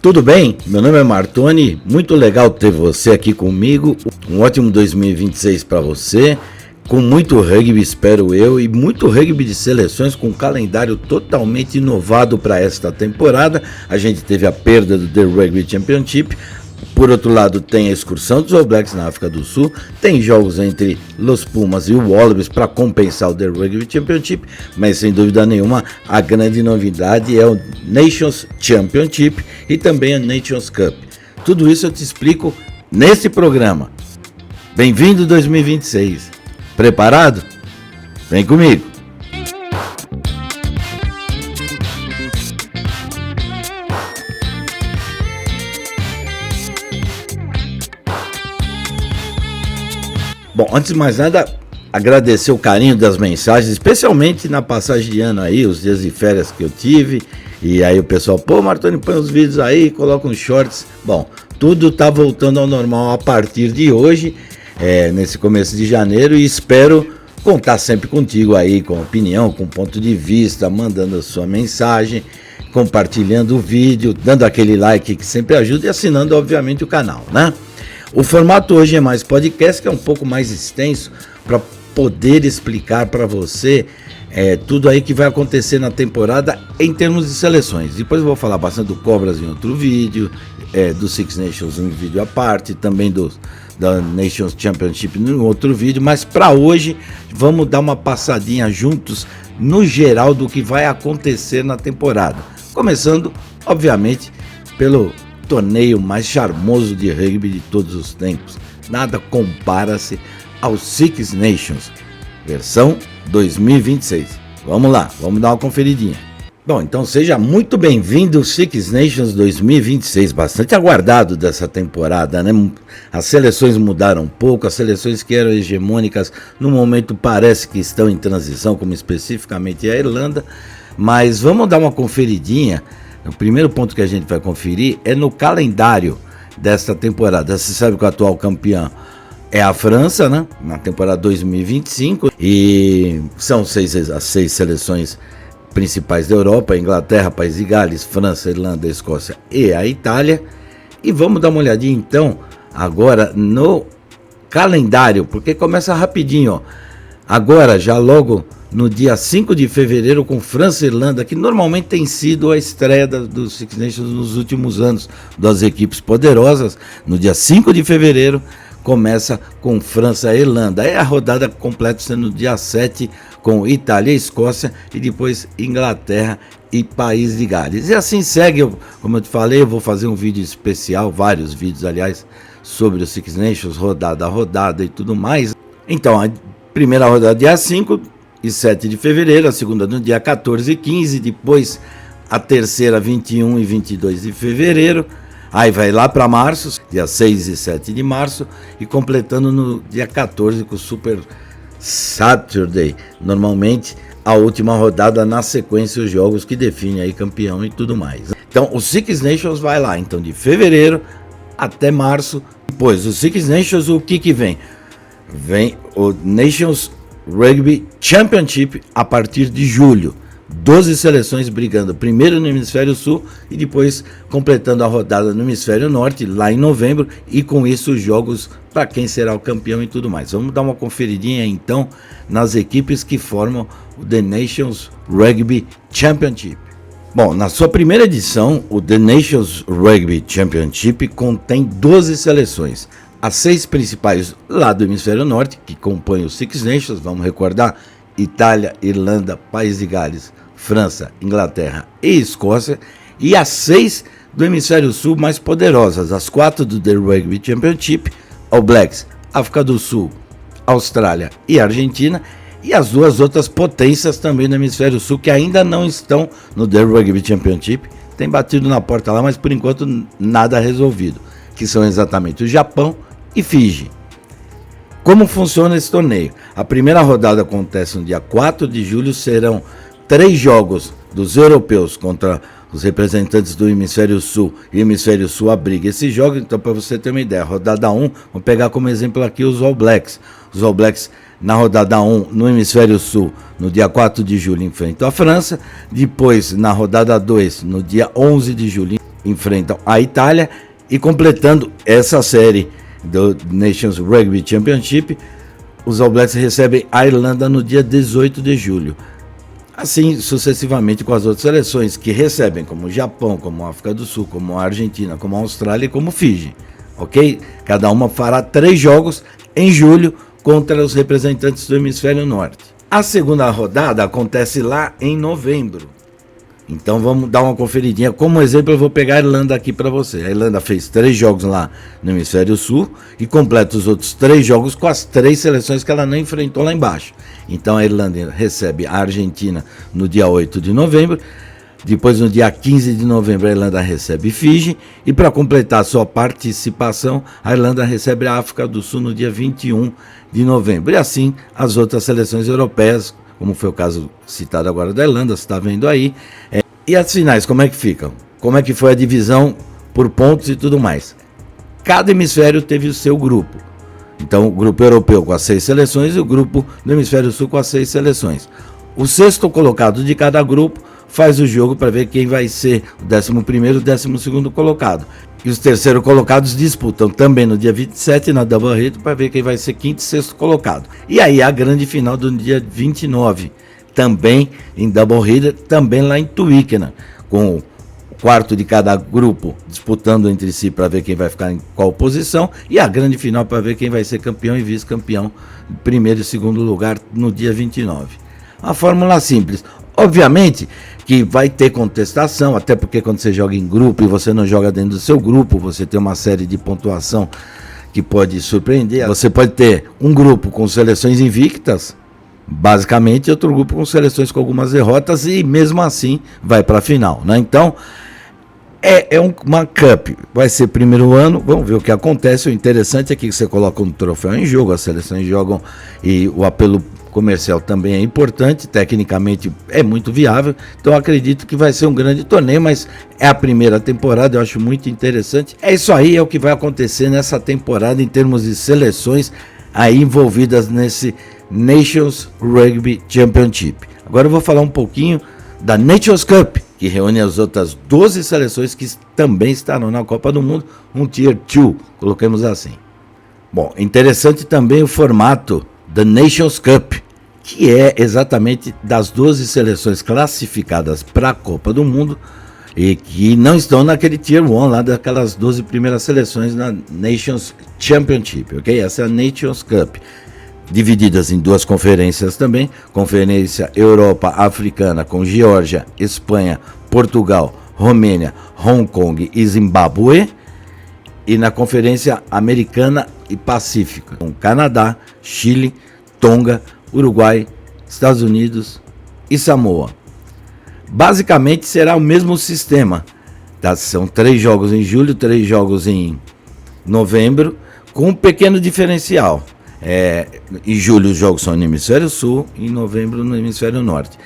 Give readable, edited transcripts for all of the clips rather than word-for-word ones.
Tudo bem? Meu nome é Martoni, muito legal ter você aqui comigo. Um ótimo 2026 para você, com muito rugby, espero eu, e muito rugby de seleções com um calendário totalmente inovado para esta temporada. A gente teve a perda do The Rugby Championship. Por outro lado, tem a excursão dos All Blacks na África do Sul, tem jogos entre Los Pumas e o Wallabies para compensar o The Rugby Championship, mas sem dúvida nenhuma a grande novidade é o Nations Championship e também a Nations Cup. Tudo isso eu te explico nesse programa. Bem-vindo 2026. Preparado? Vem comigo. Bom, antes de mais nada, agradecer o carinho das mensagens, especialmente na passagem de ano aí, os dias de férias que eu tive. E aí o pessoal, pô, Martoni, põe os vídeos aí, coloca uns shorts. Bom, tudo tá voltando ao normal a partir de hoje, nesse começo de janeiro, e espero contar sempre contigo aí, com opinião, com ponto de vista, mandando a sua mensagem, compartilhando o vídeo, dando aquele like que sempre ajuda e assinando, obviamente, o canal, né? O formato hoje é mais podcast, que é um pouco mais extenso, para poder explicar para você tudo aí que vai acontecer na temporada em termos de seleções. Depois eu vou falar bastante do Cobras em outro vídeo, do Six Nations em vídeo à parte, também da Nations Championship em outro vídeo, mas para hoje vamos dar uma passadinha juntos no geral do que vai acontecer na temporada. Começando, obviamente, pelo torneio mais charmoso de rugby de todos os tempos. Nada compara-se ao Six Nations, versão 2026. Vamos lá, vamos dar uma conferidinha. Bom, então seja muito bem-vindo ao Six Nations 2026, bastante aguardado dessa temporada, né? As seleções mudaram um pouco, as seleções que eram hegemônicas no momento parece que estão em transição, como especificamente a Irlanda, mas vamos dar uma conferidinha. O primeiro ponto que a gente vai conferir é no calendário desta temporada. Você sabe que o atual campeão é a França, né? Na temporada 2025. E são as seis seleções principais da Europa: Inglaterra, País de Gales, França, Irlanda, Escócia e a Itália. E vamos dar uma olhadinha então agora no calendário, porque começa rapidinho, ó. Agora, já logo no dia 5 de fevereiro, com França e Irlanda, que normalmente tem sido a estreia dos Six Nations nos últimos anos, das equipes poderosas. No dia 5 de fevereiro, começa com França e Irlanda. Aí a rodada completa sendo no dia 7, com Itália e Escócia, e depois Inglaterra e País de Gales. E assim segue, como eu te falei, eu vou fazer um vídeo especial, vários vídeos, aliás, sobre os Six Nations, rodada a rodada e tudo mais. Então, a primeira rodada dia 5 e 7 de fevereiro, a segunda no dia 14 e 15, depois a terceira 21 e 22 de fevereiro, aí vai lá para março, dia 6 e 7 de março, e completando no dia 14 com o Super Saturday, normalmente a última rodada na sequência, os jogos que definem aí campeão e tudo mais. Então o Six Nations vai lá, então de fevereiro até março. Depois o Six Nations, o que vem? Vem o Nations Rugby Championship a partir de julho. 12 seleções brigando primeiro no Hemisfério Sul e depois completando a rodada no Hemisfério Norte, lá em novembro, e com isso os jogos para quem será o campeão e tudo mais. Vamos dar uma conferidinha então nas equipes que formam o The Nations Rugby Championship. Bom, na sua primeira edição, o The Nations Rugby Championship contém 12 seleções. As 6 principais lá do Hemisfério Norte, que compõem os Six Nations, vamos recordar: Itália, Irlanda, País de Gales, França, Inglaterra e Escócia. E as 6 do Hemisfério Sul mais poderosas, as 4 do The Rugby Championship, All Blacks, África do Sul, Austrália e Argentina. E as 2 outras potências também do Hemisfério Sul, que ainda não estão no The Rugby Championship. Tem batido na porta lá, mas por enquanto nada resolvido, que são exatamente o Japão e Fiji. Como funciona esse torneio? A primeira rodada acontece no dia 4 de julho, serão 3 jogos dos europeus contra os representantes do Hemisfério Sul, e o Hemisfério Sul abriga esses jogos. Então, para você ter uma ideia, rodada 1, vamos pegar como exemplo aqui os All Blacks. Os All Blacks na rodada 1 no Hemisfério Sul, no dia 4 de julho, enfrentam a França. Depois, na rodada 2, no dia 11 de julho, enfrentam a Itália e completando essa série do Nations Rugby Championship, os All Blacks recebem a Irlanda no dia 18 de julho. Assim sucessivamente com as outras seleções que recebem, como o Japão, como a África do Sul, como a Argentina, como a Austrália e como Fiji, ok? Cada uma fará 3 jogos em julho contra os representantes do Hemisfério Norte. A segunda rodada acontece lá em novembro. Então vamos dar uma conferidinha. Como exemplo, eu vou pegar a Irlanda aqui para você. A Irlanda fez 3 jogos lá no Hemisfério Sul e completa os outros 3 jogos com as 3 seleções que ela não enfrentou lá embaixo. Então a Irlanda recebe a Argentina no dia 8 de novembro. Depois, no dia 15 de novembro, a Irlanda recebe Fiji. E para completar sua participação, a Irlanda recebe a África do Sul no dia 21 de novembro. E assim as outras seleções europeias, como foi o caso citado agora da Irlanda, você está vendo aí. E as finais, como é que ficam? Como é que foi a divisão por pontos e tudo mais? Cada hemisfério teve o seu grupo. Então, o grupo europeu com as 6 seleções e o grupo do Hemisfério Sul com as 6 seleções. O 6º colocado de cada grupo faz o jogo para ver quem vai ser o 11º e o 12º colocado. E os terceiros colocados disputam também no dia 27 na Double Header para ver quem vai ser 5º e 6º colocado. E aí a grande final do dia 29, também em Double Header, também lá em Twickenham, com o 4º de cada grupo disputando entre si para ver quem vai ficar em qual posição, e a grande final para ver quem vai ser campeão e vice-campeão, primeiro e segundo lugar no dia 29. Uma fórmula simples. Obviamente que vai ter contestação, até porque quando você joga em grupo e você não joga dentro do seu grupo, você tem uma série de pontuação que pode surpreender. Você pode ter um grupo com seleções invictas, basicamente, e outro grupo com seleções com algumas derrotas, e mesmo assim vai para a final, né? Então, uma Cup, vai ser primeiro ano, vamos ver o que acontece. O interessante é que você coloca um troféu em jogo, as seleções jogam e o apelo comercial também é importante, tecnicamente é muito viável, então acredito que vai ser um grande torneio, mas é a primeira temporada, eu acho muito interessante. É isso aí, é o que vai acontecer nessa temporada em termos de seleções aí envolvidas nesse Nations Rugby Championship. Agora eu vou falar um pouquinho da Nations Cup, que reúne as outras 12 seleções que também estarão na Copa do Mundo, um Tier 2, coloquemos assim. Bom, interessante também o formato da Nations Cup, que é exatamente das 12 seleções classificadas para a Copa do Mundo e que não estão naquele Tier 1 lá daquelas 12 primeiras seleções na Nations Championship, ok? Essa é a Nations Cup, divididas em 2 conferências também, Conferência Europa Africana com Geórgia, Espanha, Portugal, Romênia, Hong Kong e Zimbábue, e na Conferência Americana e Pacífica, com Canadá, Chile, Tonga, Uruguai, Estados Unidos e Samoa. Basicamente será o mesmo sistema, tá? São 3 jogos em julho, 3 jogos em novembro, com um pequeno diferencial. Em julho os jogos são no Hemisfério Sul e em novembro no Hemisfério Norte.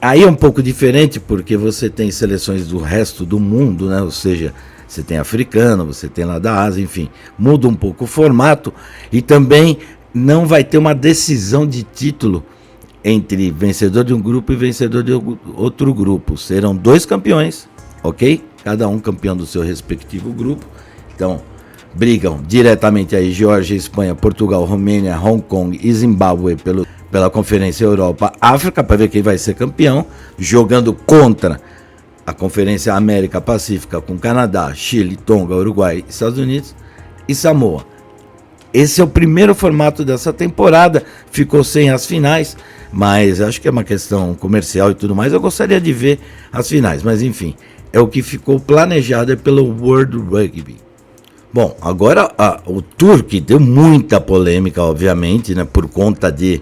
Aí é um pouco diferente porque você tem seleções do resto do mundo, né? Ou seja, você tem africano, você tem lá da Ásia, enfim, muda um pouco o formato e também não vai ter uma decisão de título entre vencedor de um grupo e vencedor de outro grupo. Serão 2 campeões, ok? Cada um campeão do seu respectivo grupo. Então, brigam diretamente aí Geórgia, Espanha, Portugal, Romênia, Hong Kong e Zimbábue pela Conferência Europa África para ver quem vai ser campeão, jogando contra a Conferência América Pacífica com Canadá, Chile, Tonga, Uruguai, Estados Unidos e Samoa. Esse é o primeiro formato dessa temporada, ficou sem as finais, mas acho que é uma questão comercial e tudo mais, eu gostaria de ver as finais, mas enfim, é o que ficou planejado pelo World Rugby. Bom, agora o Tour, que deu muita polêmica, obviamente, né, por conta de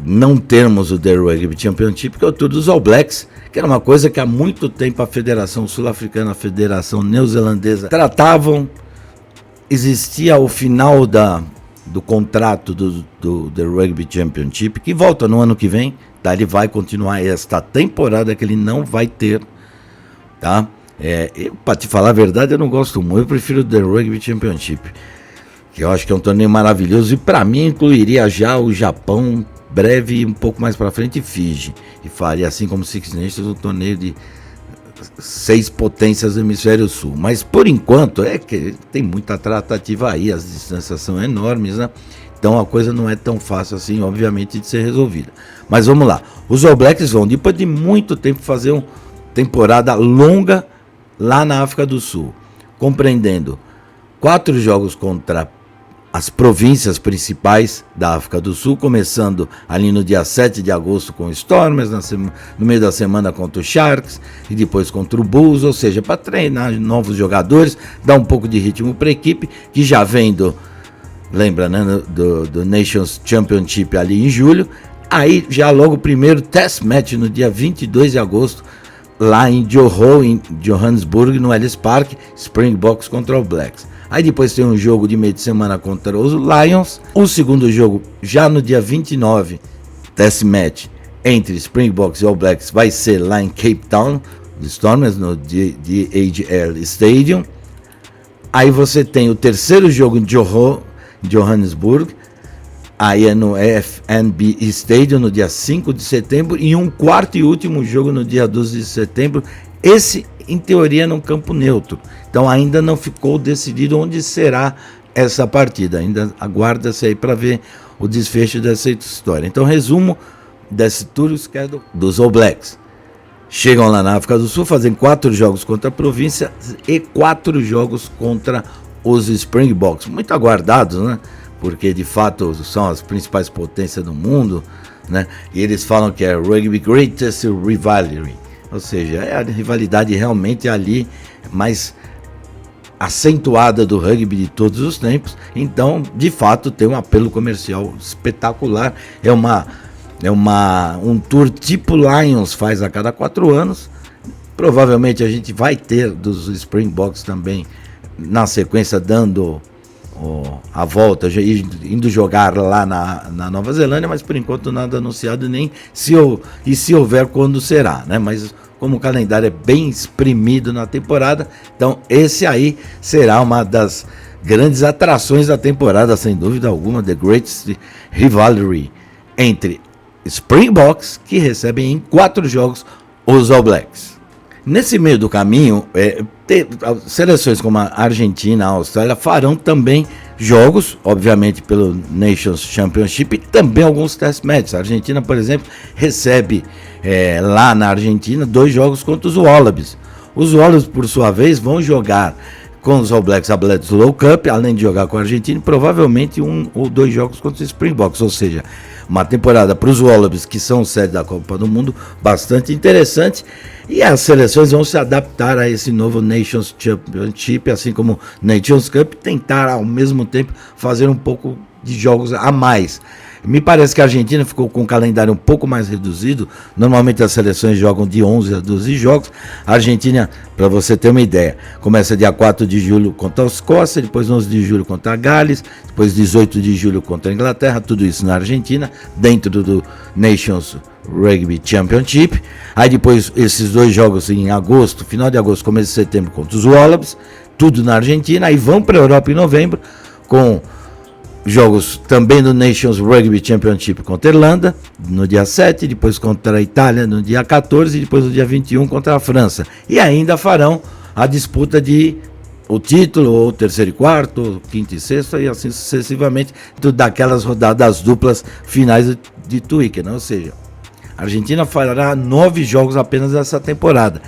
não termos o The Rugby Championship, que é o Tour dos All Blacks, que era uma coisa que há muito tempo a Federação Sul-Africana, a Federação Neozelandesa tratavam. Existia o final do contrato do The Rugby Championship, que volta no ano que vem, tá? Ele vai continuar esta temporada que ele não vai ter, tá? Para te falar a verdade, eu não gosto muito, eu prefiro o The Rugby Championship, que eu acho que é um torneio maravilhoso, e para mim incluiria já o Japão, breve, um pouco mais para frente, Fiji, e faria assim como Six Nations, um torneio 6 potências do hemisfério sul. Mas por enquanto é que tem muita tratativa aí, as distâncias são enormes, né? Então a coisa não é tão fácil assim, obviamente, de ser resolvida. Mas vamos lá, os All Blacks vão, depois de muito tempo, fazer uma temporada longa lá na África do Sul, compreendendo 4 jogos contra as províncias principais da África do Sul, começando ali no dia 7 de agosto com o Stormers, no meio da semana contra o Sharks e depois contra o Bulls, ou seja, para treinar novos jogadores, dar um pouco de ritmo para a equipe, que já vem lembra, né, do Nations Championship ali em julho. Aí já logo o primeiro test match no dia 22 de agosto, lá em Johor, em Johannesburg, no Ellis Park, Springboks contra o Blacks. Aí depois tem um jogo de meio de semana contra os Lions. O segundo jogo, já no dia 29, test match entre Springboks e All Blacks, vai ser lá em Cape Town, Stormers, no DHL Stadium. Aí você tem o terceiro jogo em Johor, Johannesburg, aí é no FNB Stadium no dia 5 de setembro, e um quarto e último jogo no dia 12 de setembro, esse em teoria num campo neutro, então ainda não ficou decidido onde será essa partida, ainda aguarda-se aí para ver o desfecho dessa história. Então, resumo desse tour schedule dos All Blacks: chegam lá na África do Sul, fazem 4 jogos contra a província e 4 jogos contra os Springboks, muito aguardados, né? Porque de fato são as principais potências do mundo, né? E eles falam que é Rugby Greatest Rivalry, ou seja, é a rivalidade realmente ali mais acentuada do rugby de todos os tempos. Então, de fato, tem um apelo comercial espetacular. Um tour tipo Lions faz a cada 4 anos. Provavelmente a gente vai ter dos Springboks também na sequência, dando a volta, indo jogar lá na Nova Zelândia, mas por enquanto nada anunciado, nem se houver, quando será, né? Mas como o calendário é bem espremido na temporada, então esse aí será uma das grandes atrações da temporada, sem dúvida alguma, The Greatest Rivalry entre Springboks, que recebem em 4 jogos os All Blacks. Nesse meio do caminho, seleções como a Argentina, a Austrália farão também jogos, obviamente pelo Nations Championship, e também alguns test matches. A Argentina, por exemplo, recebe lá na Argentina 2 jogos contra os Wallabies. Os Wallabies, por sua vez, vão jogar com os All Blacks a Bledsoe Cup, além de jogar com a Argentina, provavelmente 1 ou 2 jogos contra os Springboks, ou seja, uma temporada para os Wallabies, que são sede da Copa do Mundo, bastante interessante, e as seleções vão se adaptar a esse novo Nations Championship, assim como Nations Cup, tentar ao mesmo tempo fazer um pouco de jogos a mais. Me parece que a Argentina ficou com um calendário um pouco mais reduzido. Normalmente as seleções jogam de 11 a 12 jogos. A Argentina, para você ter uma ideia, começa dia 4 de julho contra a Escócia, depois 11 de julho contra a Gales, depois 18 de julho contra a Inglaterra, tudo isso na Argentina, dentro do Nations Rugby Championship. Aí depois esses 2 jogos em agosto, final de agosto, começo de setembro, contra os Wallabies, tudo na Argentina. Aí vão para a Europa em novembro, com jogos também do Nations Rugby Championship contra a Irlanda, no dia 7, depois contra a Itália no dia 14, e depois no dia 21 contra a França. E ainda farão a disputa de o título, ou terceiro e quarto, ou quinto e sexto, e assim sucessivamente, daquelas rodadas duplas finais de Twickenham, né? Ou seja, a Argentina fará 9 jogos apenas nessa temporada.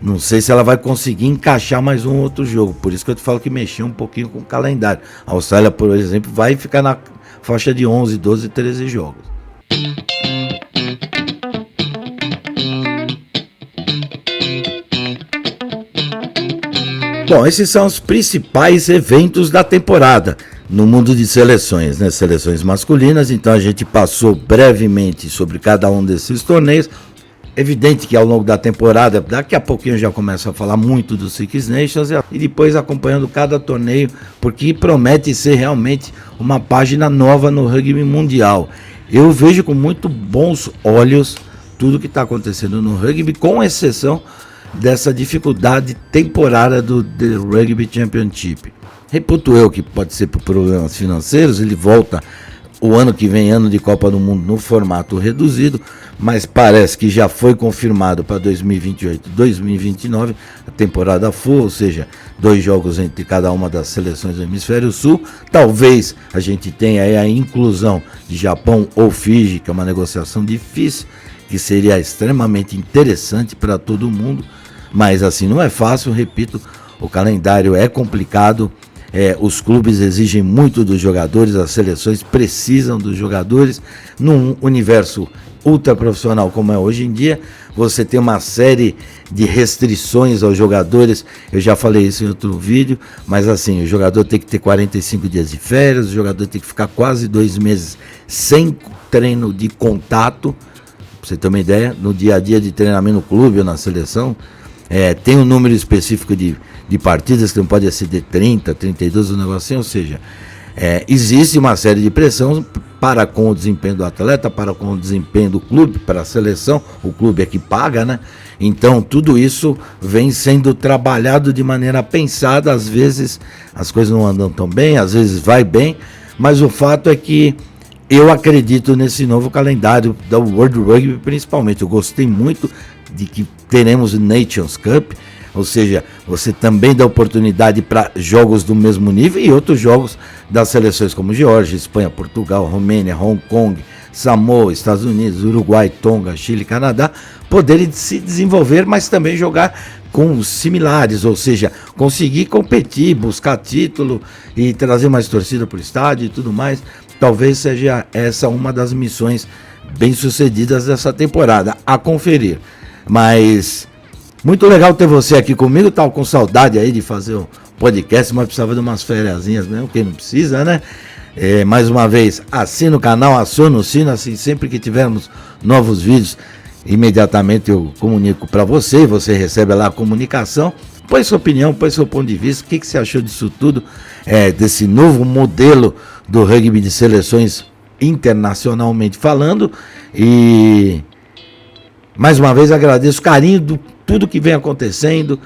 Não sei se ela vai conseguir encaixar mais um outro jogo, por isso que eu te falo que mexeu um pouquinho com o calendário. A Austrália, por exemplo, vai ficar na faixa de 11, 12, 13 jogos. Bom, esses são os principais eventos da temporada no mundo de seleções, né? Seleções masculinas. Então a gente passou brevemente sobre cada um desses torneios. Evidente que ao longo da temporada, daqui a pouquinho eu já começo a falar muito dos Six Nations e depois acompanhando cada torneio, porque promete ser realmente uma página nova no rugby mundial. Eu vejo com muito bons olhos tudo que está acontecendo no rugby, com exceção dessa dificuldade temporária do The Rugby Championship. Reputo eu que pode ser por problemas financeiros, ele volta o ano que vem, ano de Copa do Mundo no formato reduzido, mas parece que já foi confirmado para 2028, 2029, a temporada full, ou seja, 2 jogos entre cada uma das seleções do Hemisfério Sul. Talvez a gente tenha aí a inclusão de Japão ou Fiji, que é uma negociação difícil, que seria extremamente interessante para todo mundo, mas assim, não é fácil, repito, o calendário é complicado. Os clubes exigem muito dos jogadores, as seleções precisam dos jogadores. Num universo ultra profissional como é hoje em dia, você tem uma série de restrições aos jogadores. Eu já falei isso em outro vídeo, mas assim, o jogador tem que ter 45 dias de férias, o jogador tem que ficar quase 2 meses sem treino de contato, pra você ter uma ideia, no dia a dia de treinamento no clube ou na seleção. Tem um número específico de partidas que não pode exceder 30, 32, um negocinho, ou seja, existe uma série de pressão para com o desempenho do atleta, para com o desempenho do clube, para a seleção, o clube é que paga, né? Então tudo isso vem sendo trabalhado de maneira pensada, às vezes as coisas não andam tão bem, às vezes vai bem, mas o fato é que eu acredito nesse novo calendário da World Rugby, principalmente. Eu gostei muito de que teremos o Nations Cup, ou seja, você também dá oportunidade para jogos do mesmo nível e outros jogos das seleções como Geórgia, Espanha, Portugal, Romênia, Hong Kong, Samoa, Estados Unidos, Uruguai, Tonga, Chile, Canadá, poderem se desenvolver, mas também jogar com similares, ou seja, conseguir competir, buscar título e trazer mais torcida para o estádio e tudo mais. Talvez seja essa uma das missões bem-sucedidas dessa temporada, a conferir. Mas muito legal ter você aqui comigo, tava com saudade aí de fazer o podcast, mas precisava de umas fériasinhas mesmo, quem não precisa, né? Mais uma vez, assina o canal, aciona o sino, assim, sempre que tivermos novos vídeos, imediatamente eu comunico para você, você recebe lá a comunicação, põe sua opinião, põe seu ponto de vista, o que você achou disso tudo, desse novo modelo do rugby de seleções internacionalmente falando. E mais uma vez agradeço o carinho do tudo que vem acontecendo,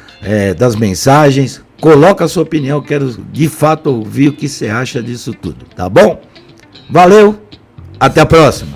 das mensagens. Coloca a sua opinião, quero de fato ouvir o que você acha disso tudo, tá bom? Valeu, até a próxima.